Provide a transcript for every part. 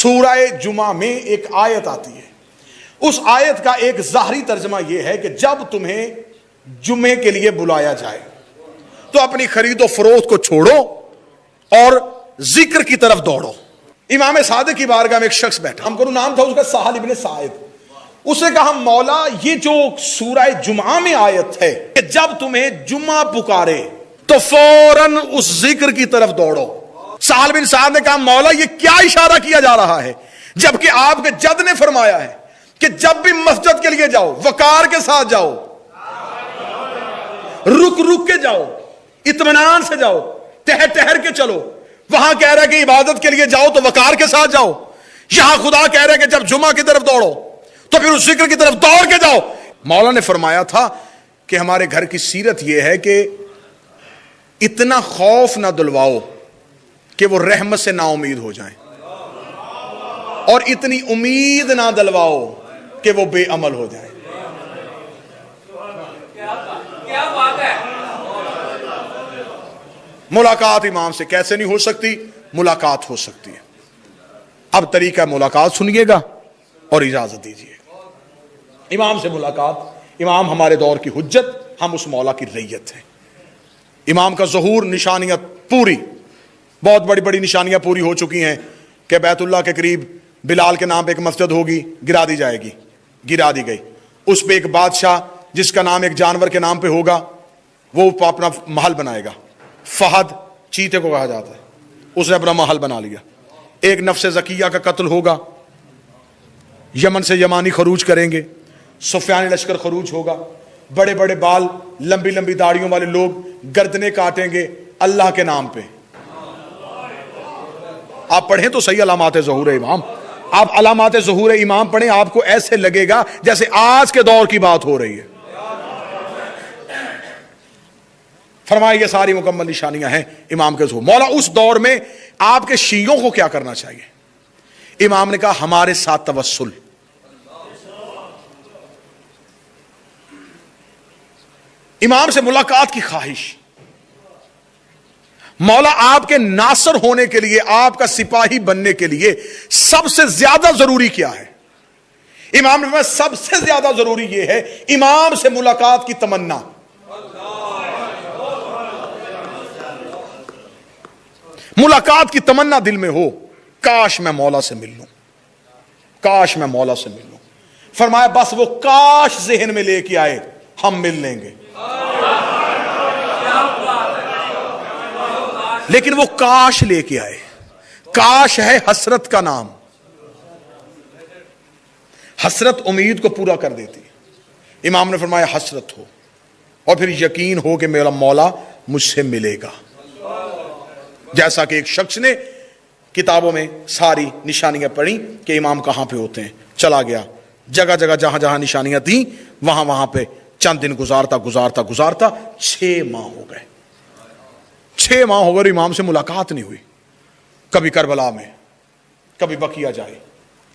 سورہ جمعہ میں ایک آیت آتی ہے. اس آیت کا ایک ظاہری ترجمہ یہ ہے کہ جب تمہیں جمعے کے لیے بلایا جائے تو اپنی خرید و فروخت کو چھوڑو اور ذکر کی طرف دوڑو. امام صادق کی بارگاہ میں ایک شخص بیٹھا, ہم کو نام تھا اس کا سہل ابن سعید. اس نے کہا مولا یہ جو سورہ جمعہ میں آیت ہے کہ جب تمہیں جمعہ پکارے تو فوراً اس ذکر کی طرف دوڑو. سہل بن سعد نے کہا مولا یہ کیا اشارہ کیا جا رہا ہے, جبکہ آپ کے جد نے فرمایا ہے کہ جب بھی مسجد کے لیے جاؤ وقار کے ساتھ جاؤ, رک رک کے جاؤ, اطمینان سے جاؤ, ٹہر ٹہر کے چلو. وہاں کہہ رہا ہے کہ عبادت کے لیے جاؤ تو وقار کے ساتھ جاؤ. یہاں خدا کہہ رہا ہے کہ جب جمعہ کی طرف دوڑو تو پھر اس ذکر کی طرف دوڑ کے جاؤ. مولا نے فرمایا تھا کہ ہمارے گھر کی سیرت یہ ہے کہ اتنا خوف نہ دلواؤ کہ وہ رحمت سے نا امید ہو جائیں, اور اتنی امید نہ دلواؤ کہ وہ بے عمل ہو جائیں. کیا بات ہے. ملاقات امام سے کیسے نہیں ہو سکتی؟ ملاقات ہو سکتی ہے. اب طریقہ ملاقات سنیے گا اور اجازت دیجیے. امام سے ملاقات, امام ہمارے دور کی حجت, ہم اس مولا کی ریت ہیں. امام کا ظہور, نشانیاں پوری, بہت بڑی بڑی نشانیاں پوری ہو چکی ہیں کہ بیت اللہ کے قریب بلال کے نام پہ ایک مسجد ہوگی, گرا دی جائے گی, گرا دی گئی. اس پہ ایک بادشاہ جس کا نام ایک جانور کے نام پہ ہوگا وہ اپنا محل بنائے گا. فہد چیتے کو کہا جاتا ہے, اس نے اپنا محل بنا لیا. ایک نفس زکیہ کا قتل ہوگا, یمن سے یمانی خروج کریں گے, سفیان لشکر خروج ہوگا, بڑے بڑے بال لمبی لمبی داڑھیوں والے لوگ گردنیں کاٹیں گے اللہ کے نام پہ. آپ پڑھیں تو صحیح علامات ظہور امام, آپ علامات ظہور امام پڑھیں, آپ کو ایسے لگے گا جیسے آج کے دور کی بات ہو رہی ہے. فرمایا یہ ساری مکمل نشانیاں ہیں امام کے ظہور. مولا اس دور میں آپ کے شیعوں کو کیا کرنا چاہیے؟ امام نے کہا ہمارے ساتھ توسل. امام سے ملاقات کی خواہش. مولا آپ کے ناصر ہونے کے لیے, آپ کا سپاہی بننے کے لیے سب سے زیادہ ضروری کیا ہے؟ امام نے فرمایا سب سے زیادہ ضروری یہ ہے امام سے ملاقات کی تمنا. ملاقات کی تمنا دل میں ہو, کاش میں مولا سے مل لوں, کاش میں مولا سے مل لوں. فرمایا بس وہ کاش ذہن میں لے کے آئے, ہم مل لیں گے. لیکن وہ کاش لے کے آئے. کاش ہے حسرت کا نام. حسرت امید کو پورا کر دیتی. امام نے فرمایا حسرت ہو اور پھر یقین ہو کہ میرا مولا مجھ سے ملے گا. جیسا کہ ایک شخص نے کتابوں میں ساری نشانیاں پڑھی کہ امام کہاں پہ ہوتے ہیں, چلا گیا جگہ جگہ جہاں جہاں نشانیاں تھیں وہاں وہاں پہ چند دن گزارتا گزارتا گزارتا 6 ماہ ہو گئے. 6 ماہ ہو گئے امام سے ملاقات نہیں ہوئی. کبھی کربلا میں, کبھی بقیہ جائے,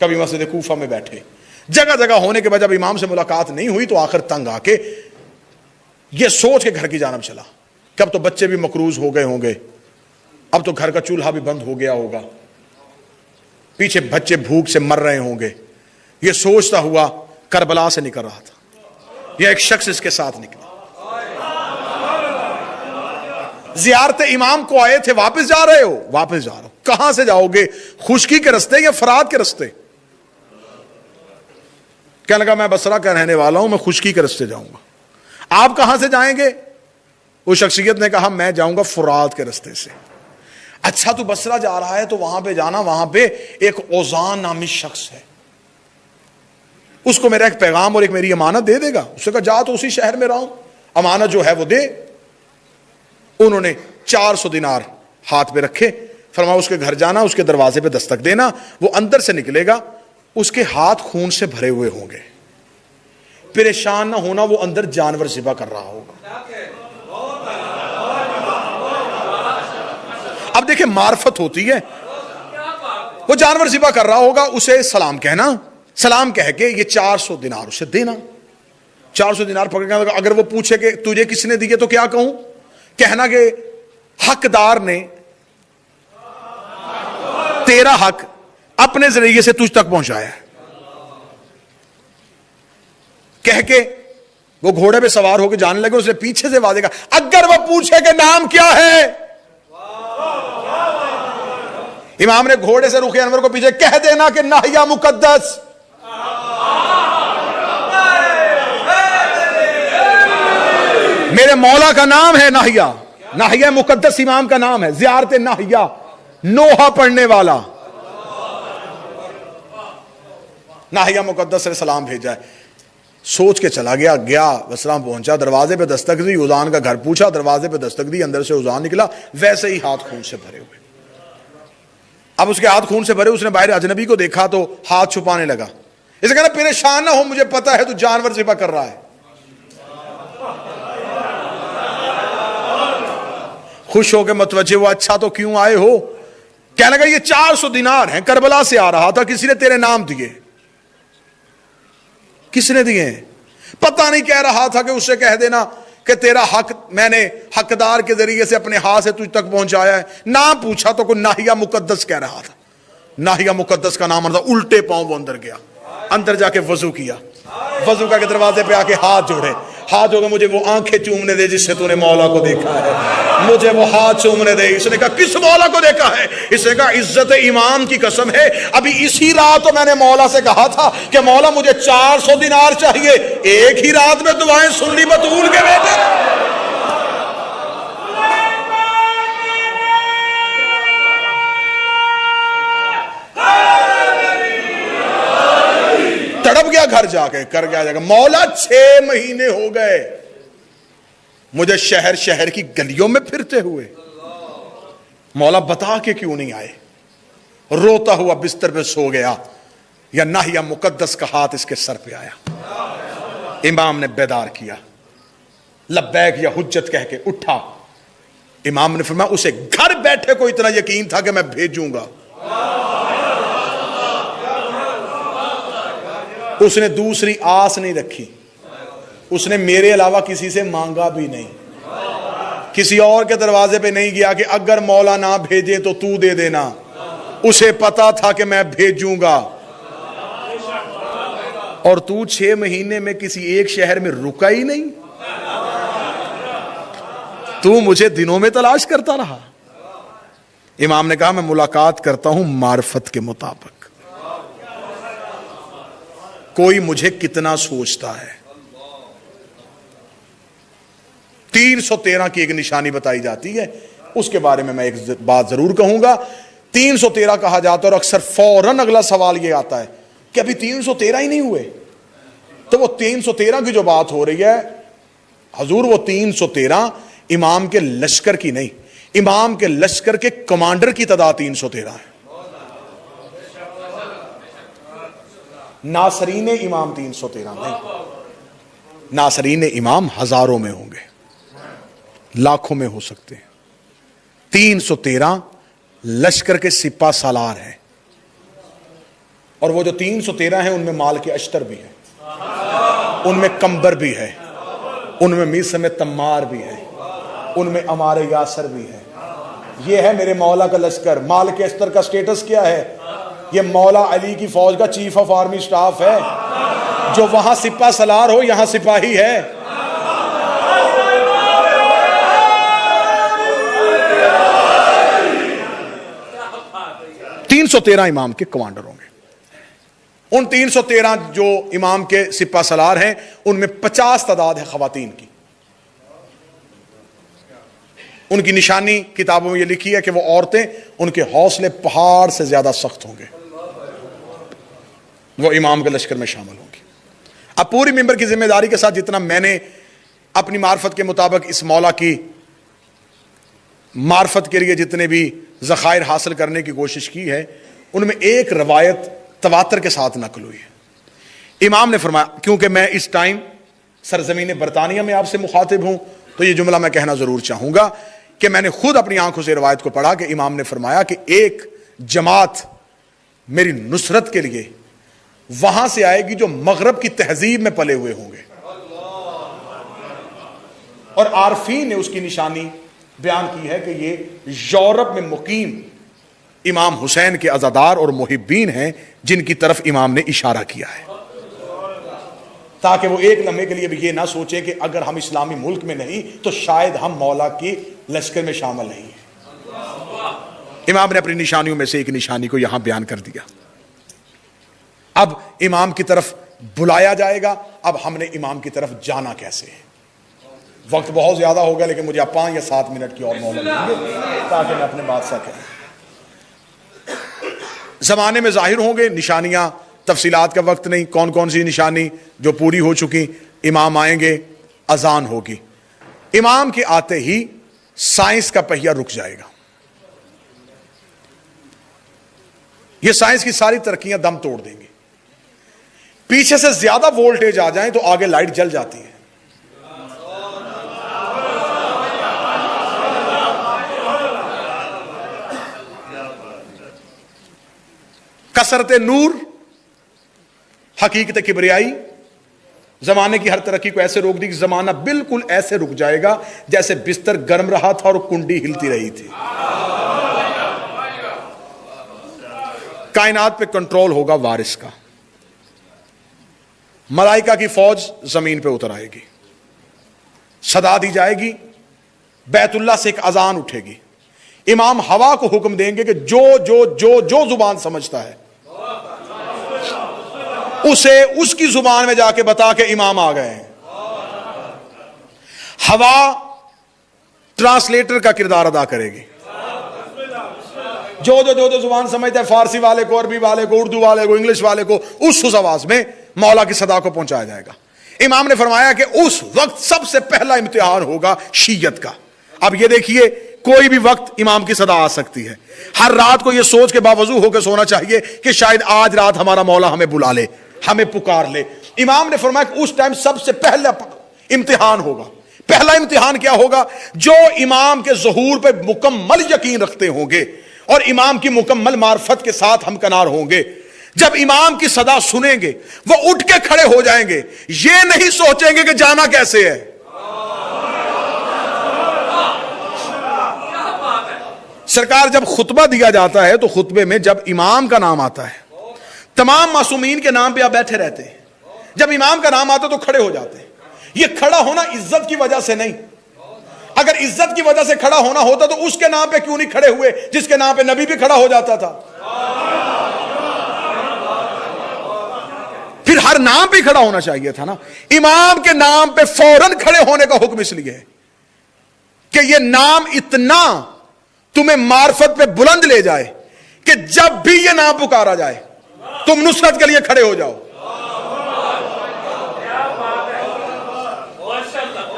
کبھی مسجد کوفہ میں بیٹھے, جگہ جگہ ہونے کے بعد جب امام سے ملاقات نہیں ہوئی تو آخر تنگ آ کے یہ سوچ کے گھر کی جانب چلا کہ اب تو بچے بھی مقروض ہو گئے ہوں گے, اب تو گھر کا چولہا بھی بند ہو گیا ہوگا, پیچھے بچے بھوک سے مر رہے ہوں گے. یہ سوچتا ہوا کربلا سے نکل رہا تھا. یہ ایک شخص اس کے ساتھ نکلا, زیارت امام کو آئے تھے, واپس جا رہے ہو؟ واپس جا رہا ہوں. کہاں سے جاؤ گے؟ خشکی کے رستے یا فرات کے رستے؟ کہنے لگا میں بصرہ کا رہنے والا ہوں, میں خشکی کے رستے جاؤں گا. آپ کہاں سے جائیں گے؟ اس شخصیت نے کہا میں جاؤں گا فرات کے رستے سے. اچھا تو بصرہ جا رہا ہے تو وہاں پہ جانا, وہاں پہ ایک اوزان نامی شخص ہے, اس کو میرا ایک پیغام اور ایک میری امانت دے دے گا. اس نے کہا جا تو اسی شہر میں رہا ہوں, امانت جو ہے وہ دے. انہوں نے 400 دینار ہاتھ پہ رکھے. فرمایا اس کے گھر جانا, اس کے دروازے پہ دستک دینا, وہ اندر سے نکلے گا, اس کے ہاتھ خون سے بھرے ہوئے ہوں گے. پریشان نہ ہونا, وہ اندر جانور ذبح کر رہا ہوگا. اب دیکھیں معرفت ہوتی ہے, وہ جانور ذبح کر رہا ہوگا, اسے سلام کہنا, سلام کہہ کے یہ 400 دینار اسے دینا. 400 دینار پکڑ کے اگر وہ پوچھے کہ تجھے کس نے دیے تو کیا کہوں؟ کہنا کہ حقدار نے تیرا حق اپنے ذریعے سے تجھ تک پہنچایا ہے. کہہ کے وہ گھوڑے پہ سوار ہو کے جانے لگے. اس نے پیچھے سے واضح کہا اگر وہ پوچھے کہ نام کیا ہے. امام نے گھوڑے سے رخ انور کو پیچھے کہہ دینا کہ ناہیہ مقدس. میرے مولا کا نام ہے ناہیہ. ناہیہ مقدس امام کا نام ہے. زیارت ناہیہ, نوحہ پڑھنے والا. ناہیہ مقدس علیہ السلام بھیجا ہے. سوچ کے چلا گیا. وسلام پہنچا, دروازے پہ دستک دی. اذان کا گھر پوچھا, دروازے پہ دستک دی. اندر سے اذان نکلا, ویسے ہی ہاتھ خون سے بھرے ہوئے. اب اس کے ہاتھ خون سے بھرے. اس نے باہر اجنبی کو دیکھا تو ہاتھ چھپانے لگا. اسے کہنا پریشان نہ ہو, مجھے پتا ہے تو جانور ذبح کر رہا ہے. خوش ہو کے متوجہ ہوا, اچھا تو کیوں آئے ہو؟ کہنے لگا یہ 400 دینار ہیں, کربلا سے آ رہا تھا, کسی نے تیرے نام دیے. کس نے دیے؟ پتہ نہیں. کہہ رہا تھا کہ اسے کہہ دینا کہ تیرا حق میں نے حقدار کے ذریعے سے اپنے ہاتھ سے تجھ تک پہنچایا ہے. نام پوچھا تو کوئی ناہیہ مقدس کہہ رہا تھا. ناہیہ مقدس کا نام تھا. الٹے پاؤں وہ اندر گیا, اندر جا کے وضو کیا. وضو کر کے دروازے پہ آ کے ہاتھ جوڑے. ہاتھ جوڑے, مجھے وہ آنکھیں چومنے دے جس سے تو نے مولا کو دیکھا ہے. مجھے وہ ہاتھ چومنے دے. اس نے کہا کس مولا کو دیکھا ہے؟ اس نے کہا عزت امام کی قسم ہے, ابھی اسی رات تو میں نے مولا سے کہا تھا کہ مولا مجھے 400 دینار چاہیے. ایک ہی رات میں دعائیں سن لی بطول کے بیٹے. تڑپ گیا گھر جا کے. کر گیا جا کے مولا 6 مہینے ہو گئے مجھے شہر شہر کی گلیوں میں پھرتے ہوئے. مولا بتا کے کیوں نہیں آئے؟ روتا ہوا بستر پہ سو گیا. یا ناہیہ مقدس کا ہاتھ اس کے سر پہ آیا. امام نے بیدار کیا. لبیک یا حجت کہہ کے اٹھا. امام نے فرمایا اسے گھر بیٹھے کو اتنا یقین تھا کہ میں بھیجوں گا. اس نے دوسری آس نہیں رکھی. اس نے میرے علاوہ کسی سے مانگا بھی نہیں. کسی اور کے دروازے پہ نہیں گیا کہ اگر مولا نہ بھیجے تو تو دے دینا. اسے پتا تھا کہ میں بھیجوں گا. اور تو 6 مہینے میں کسی ایک شہر میں رکا ہی نہیں. تو مجھے دنوں میں تلاش کرتا رہا. امام نے کہا میں ملاقات کرتا ہوں معرفت کے مطابق. کوئی مجھے کتنا سوچتا ہے. 313 کی ایک نشانی بتائی جاتی ہے, اس کے بارے میں ایک بات ضرور کہوں گا. 313 کہا جاتا ہے اور اکثر فوراً اگلا سوال یہ آتا ہے کہ ابھی 313 ہی نہیں ہوئے. تو وہ 313 کی جو بات ہو رہی ہے حضور, وہ 313 امام کے لشکر کی نہیں, امام کے لشکر کے کمانڈر کی تعداد 313 ہے. ناصرین امام 313 نہیں. ناصرین امام ہزاروں میں ہوں گے, لاکھوں میں ہو سکتے ہیں. 313 لشکر کے سپہ سالار ہیں. اور وہ جو 313 ہیں ان میں مال کے اشتر بھی ہیں, ان میں کمبر بھی ہے, ان میں میسم تمار بھی ہے, ان میں عمار یاسر بھی ہے. یہ ہے میرے مولا کا لشکر. مال کے اشتر کا سٹیٹس کیا ہے؟ یہ مولا علی کی فوج کا چیف آف آرمی سٹاف ہے. جو وہاں سپہ سالار ہو یہاں سپاہی ہے. تین 313 امام کے کمانڈر ہوں گے. ان 313 جو امام کے سپہ سالار ہیں ان میں 50 تعداد ہے خواتین کی. ان کی نشانی کتابوں میں یہ لکھی ہے کہ وہ عورتیں, ان کے حوصلے پہاڑ سے زیادہ سخت ہوں گے. وہ امام کے لشکر میں شامل ہوں گی. اب پوری ممبر کی ذمہ داری کے ساتھ جتنا میں نے اپنی معرفت کے مطابق اس مولا کی معرفت کے لیے جتنے بھی ذخائر حاصل کرنے کی کوشش کی ہے, ان میں ایک روایت تواتر کے ساتھ نقل ہوئی ہے. امام نے فرمایا, کیونکہ میں اس ٹائم سرزمین برطانیہ میں آپ سے مخاطب ہوں تو یہ جملہ میں کہنا ضرور چاہوں گا کہ میں نے خود اپنی آنکھوں سے روایت کو پڑھا کہ امام نے فرمایا کہ ایک جماعت میری نصرت کے لیے وہاں سے آئے گی جو مغرب کی تہذیب میں پلے ہوئے ہوں گے. اور عارفین نے اس کی نشانی بیان کی ہے کہ یہ یورپ میں مقیم امام حسین کے عزادار اور محبین ہیں جن کی طرف امام نے اشارہ کیا ہے، تاکہ وہ ایک لمحے کے لیے بھی یہ نہ سوچیں کہ اگر ہم اسلامی ملک میں نہیں تو شاید ہم مولا کی لشکر میں شامل نہیں ہیں۔ امام نے اپنی نشانیوں میں سے ایک نشانی کو یہاں بیان کر دیا۔ اب امام کی طرف بلایا جائے گا، اب ہم نے امام کی طرف جانا کیسے ہے؟ وقت بہت زیادہ ہو گیا، لیکن مجھے 5 یا 7 منٹ کی اور مہلت دیں گے تاکہ میں اپنے بات سا کہوں۔ زمانے میں ظاہر ہوں گے نشانیاں، تفصیلات کا وقت نہیں، کون کون سی نشانی جو پوری ہو چکی۔ امام آئیں گے، اذان ہوگی، امام کے آتے ہی سائنس کا پہیہ رک جائے گا۔ یہ سائنس کی ساری ترقیاں دم توڑ دیں گے۔ پیچھے سے زیادہ وولٹیج آ جائیں تو آگے لائٹ جل جاتی ہے۔ کثرت نور، حقیقت کبریائی، زمانے کی ہر ترقی کو ایسے روک دی کہ زمانہ بالکل ایسے رک جائے گا جیسے بستر گرم رہا تھا اور کنڈی ہلتی رہی تھی۔ کائنات پہ کنٹرول ہوگا وارث کا۔ ملائکہ کی فوج زمین پہ اتر آئے گی، صدا دی جائے گی، بیت اللہ سے ایک اذان اٹھے گی۔ امام ہوا کو حکم دیں گے کہ جو جو جو جو زبان سمجھتا ہے اسے اس کی زبان میں جا کے بتا کہ امام آ گئے ہیں۔ ہوا ٹرانسلیٹر کا کردار ادا کرے گی۔ جو جو جو جو زبان سمجھتا ہے، فارسی والے کو، عربی والے کو، اردو والے کو، انگلش والے کو، اس آواز میں مولا کی صدا کو پہنچایا جائے گا۔ امام نے فرمایا کہ اس وقت سب سے پہلا امتحان ہوگا شیعت کا۔ اب یہ دیکھیے، کوئی بھی وقت امام کی صدا آ سکتی ہے۔ ہر رات کو یہ سوچ کے باوضو ہو کے سونا چاہیے کہ شاید آج رات ہمارا مولا ہمیں بلا لے، ہمیں پکار لے۔ امام نے فرمایا کہ اس ٹائم سب سے پہلا امتحان ہوگا۔ پہلا امتحان کیا ہوگا؟ جو امام کے ظہور پہ مکمل یقین رکھتے ہوں گے اور امام کی مکمل معرفت کے ساتھ ہمکنار ہوں گے، جب امام کی صدا سنیں گے وہ اٹھ کے کھڑے ہو جائیں گے، یہ نہیں سوچیں گے کہ جانا کیسے ہے۔ سرکار جب خطبہ دیا جاتا ہے تو خطبے میں جب امام کا نام آتا ہے، تمام معصومین کے نام پہ آپ بیٹھے رہتے ہیں، جب امام کا نام آتا ہے تو کھڑے ہو جاتے ہیں۔ یہ کھڑا ہونا عزت کی وجہ سے نہیں، اگر عزت کی وجہ سے کھڑا ہونا ہوتا تو اس کے نام پہ کیوں نہیں کھڑے ہوئے جس کے نام پہ نبی بھی کھڑا ہو جاتا تھا؟ پھر ہر نام پہ کھڑا ہونا چاہیے تھا نا۔ امام کے نام پہ فوراً کھڑے ہونے کا حکم اس لیے ہے کہ یہ نام اتنا تمہیں معرفت پہ بلند لے جائے کہ جب بھی یہ نام پکارا جائے تم نصرت کے لیے کھڑے ہو جاؤ۔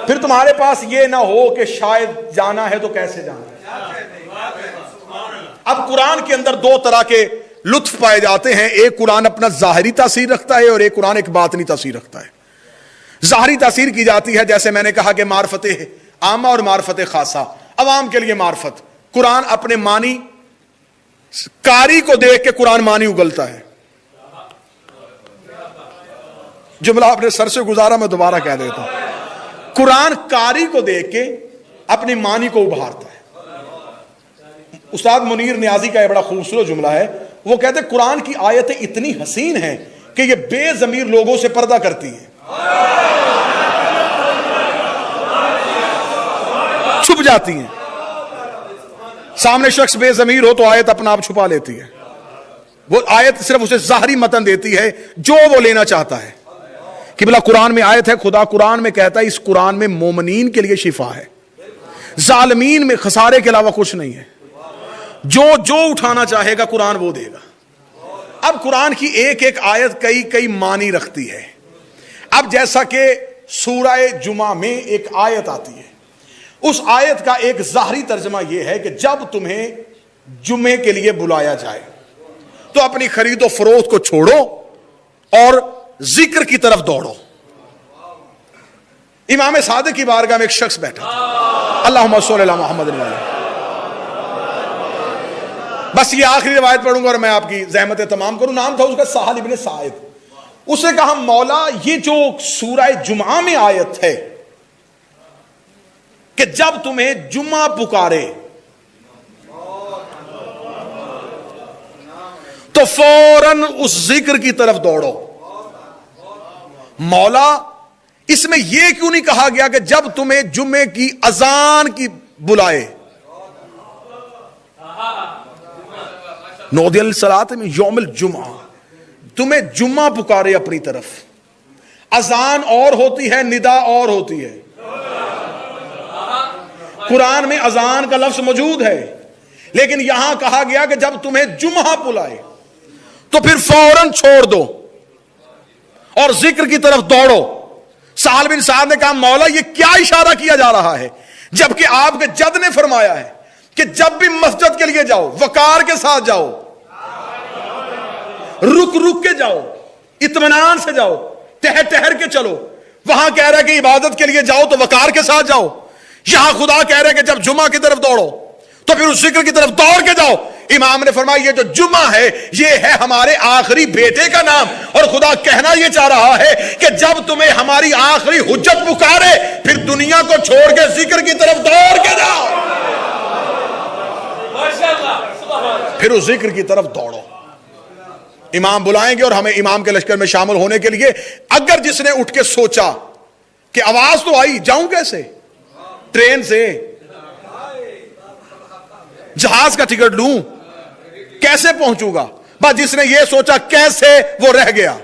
پھر تمہارے پاس یہ نہ ہو کہ شاید جانا ہے تو کیسے جانا ہے۔ اب قرآن کے اندر 2 طرح کے لطف پائے جاتے ہیں، ایک قرآن اپنا ظاہری تاثیر رکھتا ہے اور ایک قرآن ایک باطنی تاثیر رکھتا ہے۔ ظاہری تاثیر کی جاتی ہے جیسے میں نے کہا کہ معرفت عامہ اور معرفت خاصہ، عوام کے لیے معرفت۔ قرآن اپنے معنی، قاری کو دیکھ کے قرآن معنی اگلتا ہے۔ جملہ اپنے سر سے گزارا، میں دوبارہ کہہ دیتا ہوں، قرآن قاری کو دیکھ کے اپنی معنی کو ابھارتا ہے۔ استاد منیر نیازی کا یہ بڑا خوبصورت جملہ ہے، وہ کہتے ہیں قرآن کی آیتیں اتنی حسین ہیں کہ یہ بے ضمیر لوگوں سے پردہ کرتی ہیں، چھپ جاتی ہیں۔ سامنے شخص بے ضمیر ہو تو آیت اپنا آپ چھپا لیتی ہے، وہ آیت صرف اسے ظاہری متن دیتی ہے جو وہ لینا چاہتا ہے۔ کہ بلا قرآن میں آیت ہے، خدا قرآن میں کہتا ہے اس قرآن میں مومنین کے لیے شفا ہے، ظالمین میں خسارے کے علاوہ کچھ نہیں ہے۔ جو جو اٹھانا چاہے گا قرآن وہ دے گا۔ اب قرآن کی ایک ایک آیت کئی کئی معنی رکھتی ہے۔ اب جیسا کہ سورہ جمعہ میں ایک آیت آتی ہے، اس آیت کا ایک ظاہری ترجمہ یہ ہے کہ جب تمہیں جمعے کے لیے بلایا جائے تو اپنی خرید و فروخت کو چھوڑو اور ذکر کی طرف دوڑو۔ امام صادق کی بارگاہ میں ایک شخص بیٹھا تھا، اللہم صلی علی محمد علیہ۔ بس یہ آخری روایت پڑھوں گا اور میں آپ کی زحمت تمام کروں۔ نام تھا اس کا سہل ابن سعید۔ اس نے کہا مولا یہ جو سورہ جمعہ میں آیت ہے کہ جب تمہیں جمعہ پکارے تو فوراً اس ذکر کی طرف دوڑو. مولا اس میں یہ کیوں نہیں کہا گیا کہ جب تمہیں جمعے کی اذان کی بلائے؟ نودی الصلاۃ من یوم الجمعہ، تمہیں جمعہ پکارے اپنی طرف. اذان اور ہوتی ہے، ندا اور ہوتی ہے. قرآن میں اذان کا لفظ موجود ہے، لیکن یہاں کہا گیا کہ جب تمہیں جمعہ بلائے تو پھر فوراً چھوڑ دو اور ذکر کی طرف دوڑو. سہل بن سعد نے کہا مولا یہ کیا اشارہ کیا جا رہا ہے، جبکہ آپ کے جد نے فرمایا ہے کہ جب بھی مسجد کے لیے جاؤ وقار کے ساتھ جاؤ، رک رک کے جاؤ، اطمینان سے جاؤ، ٹہر ٹہر کے چلو. وہاں کہہ رہا ہے کہ عبادت کے لیے جاؤ تو وقار کے ساتھ جاؤ. یہاں خدا کہہ رہا ہے کہ جب جمعہ کی طرف دوڑو تو پھر اس ذکر کی طرف دوڑ کے جاؤ. امام نے فرمایا یہ جو جمعہ ہے یہ ہے ہمارے آخری بیٹے کا نام، اور خدا کہنا یہ چاہ رہا ہے کہ جب تمہیں ہماری آخری حجت پکارے پھر دنیا کو چھوڑ کے ذکر کی طرف دوڑ کے جاؤ، پھر اس ذکر کی طرف دوڑو. امام بلائیں گے اور ہمیں امام کے لشکر میں شامل ہونے کے لیے. اگر جس نے اٹھ کے سوچا کہ آواز تو آئی، جاؤں کیسے؟ ٹرین سے؟ جہاز کا ٹکٹ لوں؟ کیسے پہنچوں گا؟ بس جس نے یہ سوچا کیسے، وہ رہ گیا.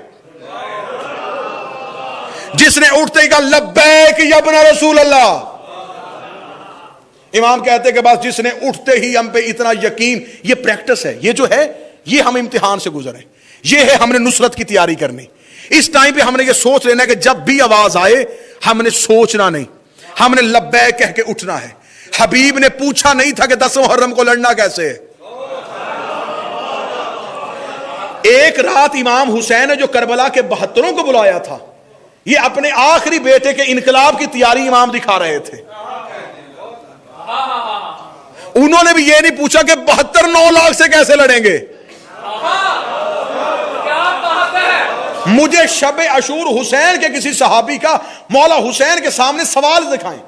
جس نے اٹھتے ہی کہا لبیک یا ابن رسول اللہ، امام کہتے کہ بس جس نے اٹھتے ہی ہم پہ اتنا یقین، یہ پریکٹس ہے، یہ جو ہے یہ ہم امتحان سے گزرے، یہ ہے ہم نے نصرت کی تیاری کرنی. اس ٹائم پہ ہم نے یہ سوچ لینا ہے کہ جب بھی آواز آئے ہم نے سوچنا نہیں، ہم نے لبیک کہہ کے اٹھنا ہے. حبیب نے پوچھا نہیں تھا کہ 10 محرم کو لڑنا کیسے ہے. ایک رات امام حسین نے جو کربلا کے 72 کو بلایا تھا، یہ اپنے آخری بیٹے کے انقلاب کی تیاری امام دکھا رہے تھے. انہوں نے بھی یہ نہیں پوچھا کہ 72 9 لاکھ سے کیسے لڑیں گے. مجھے شب عاشور حسین کے کسی صحابی کا مولا حسین کے سامنے سوال دکھائیں،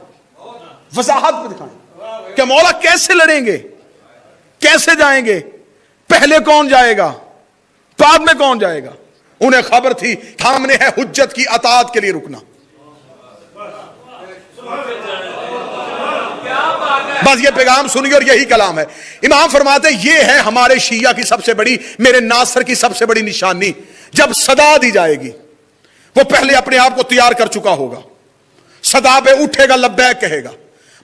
وضاحت پہ دکھائیں کہ مولا کیسے لڑیں گے، کیسے جائیں گے، پہلے کون جائے گا، بعد میں کون جائے گا. انہیں خبر تھی ہم نے ہے حجت کی اطاعت کے لیے رکنا. بس یہ پیغام سنیے اور یہی کلام ہے. امام فرماتے یہ ہے ہمارے شیعہ کی سب سے بڑی، میرے ناصر کی سب سے بڑی نشانی. جب صدا دی جائے گی وہ پہلے اپنے آپ کو تیار کر چکا ہوگا، صدا پہ اٹھے گا، لبیک کہے گا.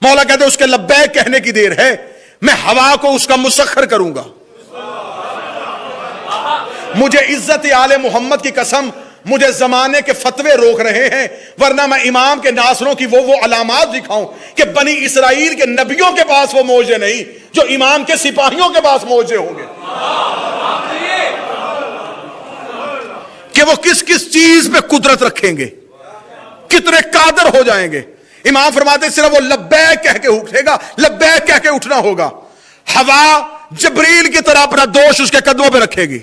مولا کہتے اس کے لبیک کہنے کی دیر ہے، میں ہوا کو اس کا مسخر کروں گا. مجھے عزت آل محمد کی قسم، مجھے زمانے کے فتوے روک رہے ہیں، ورنہ میں امام کے ناصروں کی وہ علامات دکھاؤں کہ بنی اسرائیل کے نبیوں کے پاس وہ موجے نہیں جو امام کے سپاہیوں کے پاس موجے ہوں گے، کہ وہ کس کس چیز پہ قدرت رکھیں گے، کتنے قادر ہو جائیں گے. امام فرماتے صرف وہ لبیک کہہ کے اٹھے گا، لبیک کہہ کے اٹھنا ہوگا. ہوا جبریل کی طرح اپنا دوش اس کے قدموں پہ رکھے گی.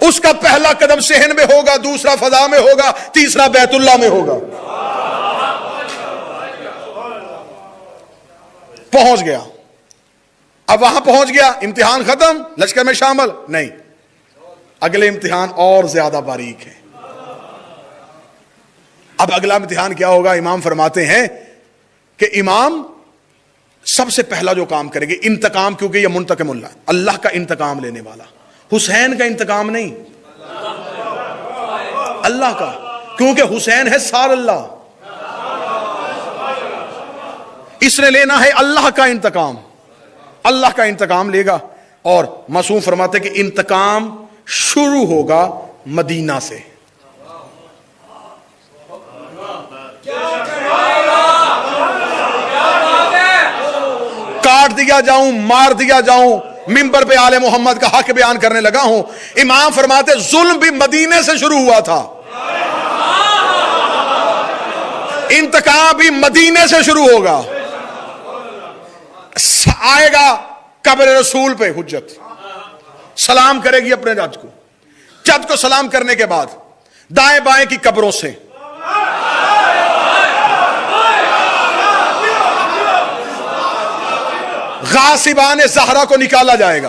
اس کا پہلا قدم صحن میں ہوگا، دوسرا فضا میں ہوگا، تیسرا بیت اللہ میں ہوگا. پہنچ گیا. اب وہاں پہنچ گیا، امتحان ختم، لشکر میں شامل نہیں. اگلے امتحان اور زیادہ باریک ہے. اب اگلا امتحان کیا ہوگا؟ امام فرماتے ہیں کہ امام سب سے پہلا جو کام کریں گے انتقام، کیونکہ یہ منتقم اللہ، اللہ کا انتقام لینے والا. حسین کا انتقام نہیں، اللہ کا، کیونکہ حسین ہے سار اللہ. اس نے لینا ہے اللہ کا انتقام، اللہ کا انتقام لے گا. اور معصوم فرماتے کہ انتقام شروع ہوگا مدینہ سے. کاٹ دیا جاؤں، مار دیا جاؤں، منبر پہ آل محمد کا حق بیان کرنے لگا ہوں. امام فرماتے ظلم بھی مدینے سے شروع ہوا تھا، انتقام بھی مدینے سے شروع ہوگا. آئے گا قبر رسول پہ حجت، سلام کرے گی اپنے جج کو. جج کو سلام کرنے کے بعد دائیں بائیں کی قبروں سے غاصبان زہرا کو نکالا جائے گا.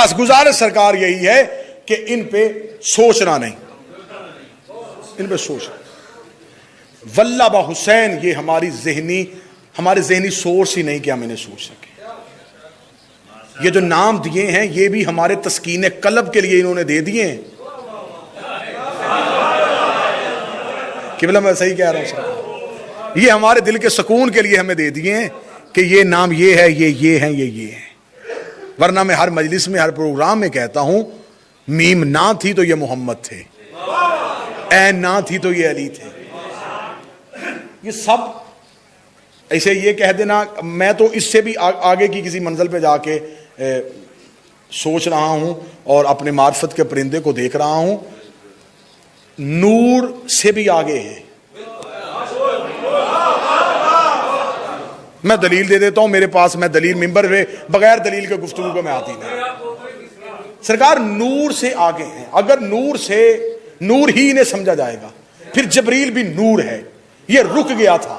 بس گزارش سرکار یہی ہے کہ ان پہ سوچنا نہیں، ان پہ سوچنا۔ واللہ با حسین یہ ہمارے ذہنی سورس ہی نہیں کہ ہم انہیں سوچ سکیں۔ یہ جو نام دیے ہیں یہ بھی ہمارے تسکین قلب کے لیے انہوں نے دے دیے ہیں۔ قبلہ میں صحیح کہہ رہا ہوں سر، یہ ہمارے دل کے سکون کے لیے ہمیں دے دیے ہیں کہ یہ نام یہ ہے، یہ ہیں، یہ ہیں۔ ورنہ میں ہر مجلس میں ہر پروگرام میں کہتا ہوں میم نہ تھی تو یہ محمد تھے، عین نہ تھی تو یہ علی تھے۔ یہ سب ایسے یہ کہہ دینا، میں تو اس سے بھی آگے کی کسی منزل پہ جا کے سوچ رہا ہوں اور اپنے معرفت کے پرندے کو دیکھ رہا ہوں، نور سے بھی آگے ہے۔ میں دلیل دے دیتا ہوں، میرے پاس میں دلیل ممبر پہ بغیر دلیل کے گفتگو کو میں آتی نہیں۔ سرکار نور سے آگے ہیں۔ اگر نور ہی انہیں سمجھا جائے گا، پھر جبریل بھی نور ہے، یہ رک گیا تھا۔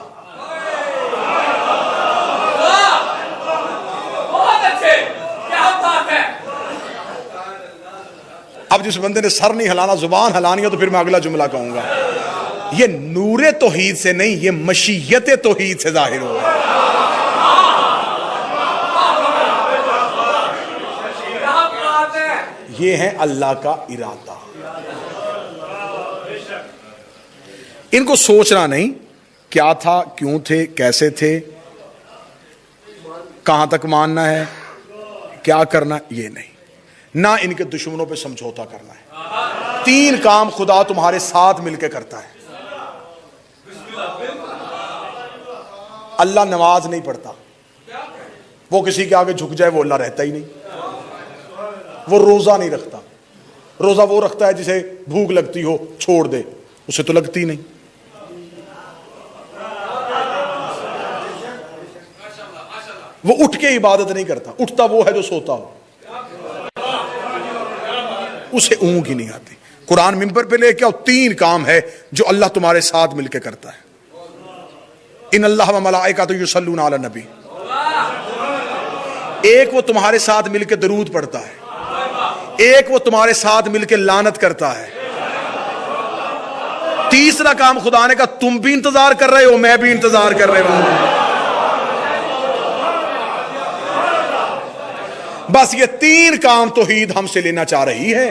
اب جس بندے نے سر نہیں ہلانا زبان ہلانی ہے تو پھر میں اگلا جملہ کہوں گا، یہ نور توحید سے نہیں، یہ مشیت توحید سے ظاہر ہوا۔ یہ ہے اللہ کا ارادہ۔ ان کو سوچنا نہیں کیا تھا، کیوں تھے، کیسے تھے، کہاں تک ماننا ہے، کیا کرنا، یہ نہیں۔ نہ ان کے دشمنوں پہ سمجھوتا کرنا ہے۔ 3 کام خدا تمہارے ساتھ مل کے کرتا ہے۔ اللہ نماز نہیں پڑھتا، وہ کسی کے آگے جھک جائے وہ اللہ رہتا ہی نہیں۔ وہ روزہ نہیں رکھتا، روزہ وہ رکھتا ہے جسے بھوک لگتی ہو چھوڑ دے، اسے تو لگتی نہیں۔ وہ اٹھ کے عبادت نہیں کرتا، اٹھتا وہ ہے جو سوتا ہو، اسے اونگ ہی نہیں آتی۔ قرآن ممبر پہ لے کے آؤ، 3 کام ہے جو اللہ تمہارے ساتھ مل کے کرتا ہے۔ ان اللہ و ملائکۃ یصلون علی النبی، ایک وہ تمہارے ساتھ مل کے درود پڑھتا ہے، ایک وہ تمہارے ساتھ مل کے لعنت کرتا ہے، تیسرا کام خدا نے کہا تم بھی انتظار کر رہے ہو، میں بھی انتظار کر رہا ہوں۔ بس یہ 3 کام توحید ہم سے لینا چاہ رہی ہے،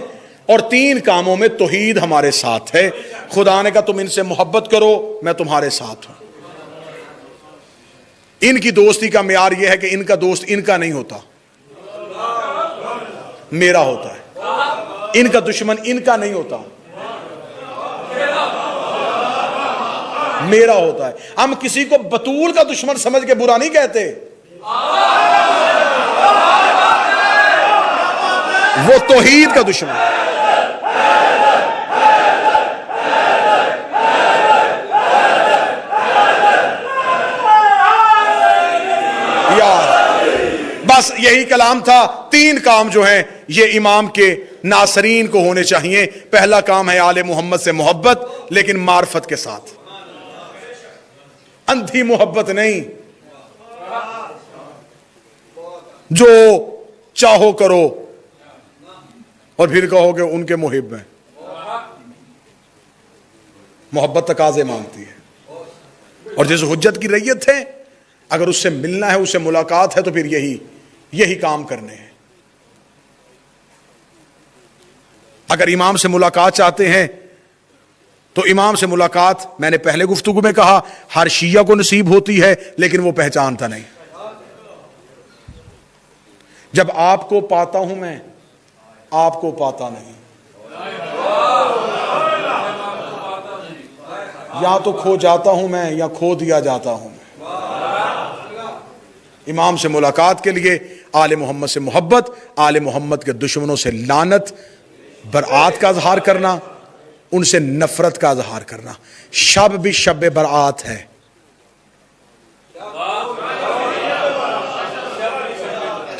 اور 3 کاموں میں توحید ہمارے ساتھ ہے۔ خدا نے کہا تم ان سے محبت کرو، میں تمہارے ساتھ ہوں۔ ان کی دوستی کا معیار یہ ہے کہ ان کا دوست ان کا نہیں ہوتا، میرا ہوتا ہے۔ ان کا دشمن ان کا نہیں ہوتا، میرا ہوتا ہے۔ ہم کسی کو بطول کا دشمن سمجھ کے برا نہیں کہتے، وہ توحید کا دشمن ہے۔ بس یہی کلام تھا۔ 3 کام جو ہیں یہ امام کے ناصرین کو ہونے چاہیے۔ پہلا کام ہے آل محمد سے محبت، لیکن معرفت کے ساتھ، اندھی محبت نہیں، جو چاہو کرو اور پھر کہو کہ ان کے محب ہیں۔ محبت تقاضے مانگتی ہے، اور جس حجت کی ریت ہے اگر اس سے ملنا ہے، اس سے ملاقات ہے، تو پھر یہی کام کرنے ہیں۔ اگر امام سے ملاقات چاہتے ہیں تو امام سے ملاقات، میں نے پہلے گفتگو میں کہا، ہر شیعہ کو نصیب ہوتی ہے، لیکن وہ پہچانتا نہیں۔ جب آپ کو پاتا ہوں میں، آپ کو پاتا نہیں، یا تو کھو جاتا ہوں میں یا کھو دیا جاتا ہوں میں۔ امام سے ملاقات کے لیے آل محمد سے محبت، آل محمد کے دشمنوں سے لعنت، برآت کا اظہار کرنا، ان سے نفرت کا اظہار کرنا۔ شب بھی شب برآت ہے۔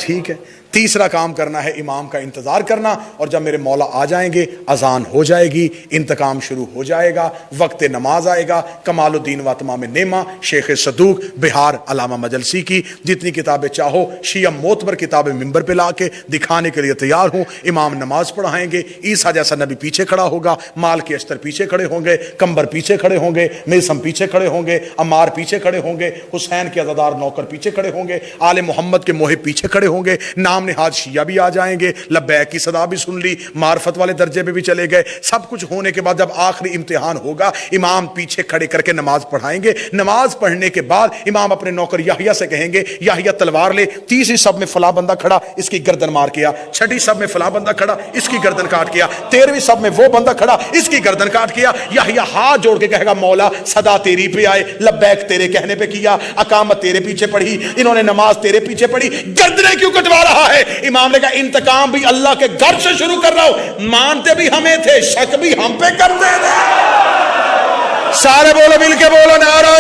ٹھیک ہے. تیسرا کام کرنا ہے امام کا انتظار کرنا, اور جب میرے مولا آ جائیں گے اذان ہو جائے گی, انتقام شروع ہو جائے گا, وقت نماز آئے گا. کمال الدین و تمام نعمہ شیخ صدوق بہار علامہ مجلسی کی جتنی کتابیں چاہو شیعہ معتبر کتابیں ممبر پہ لا کے دکھانے کے لیے تیار ہوں. امام نماز پڑھائیں گے, عیسیٰ جیسا نبی پیچھے کھڑا ہوگا, مال کے اشتر پیچھے کھڑے ہوں گے, کمبر پیچھے کھڑے ہوں گے, میسم پیچھے کھڑے ہوں گے, عمار پیچھے کھڑے ہوں گے, حسین کے عزادار نوکر پیچھے کھڑے ہوں گے, آل محمد کے محب پیچھے کھڑے ہوں گے, نام نہاد شیعہ بھی آ جائیں گے, لبیک کی صدا بھی سن لی, معرفت والے درجے پہ بھی چلے گئے. سب کچھ ہونے کے بعد جب آخری امتحان ہوگا امام پیچھے کھڑے کر کے نماز پڑھائیں گے. نماز پڑھنے کے بعد امام اپنے نوکر یحییٰ سے کہیں گے یحییٰ تلوار لے, تیسری صف میں فلاں بندہ کھڑا اس کی گردن مار کیا, چھٹی صف میں فلاں بندہ کھڑا اس کی گردن کاٹ کیا, 13ویں صف میں وہ بندہ کھڑا اس کی گردن کاٹ کیا. یحییٰ ہاتھ جوڑ کے کہے گا مولا صدا تیری پہ آئے, لبیک تیرے کہنے پہ کیا, اقامت تیرے پیچھے پڑھی, انہوں نے نماز تیرے پیچھے پڑھی, گردنیں کیوں کٹوا رہا ہے؟ امام نے کہا انتقام بھی اللہ کے گھر سے شروع کر رہا ہوں, مانتے بھی ہمیں تھے, شک بھی ہم پہ کرتے تھے. سارے بولو مل کے بولو نعرہ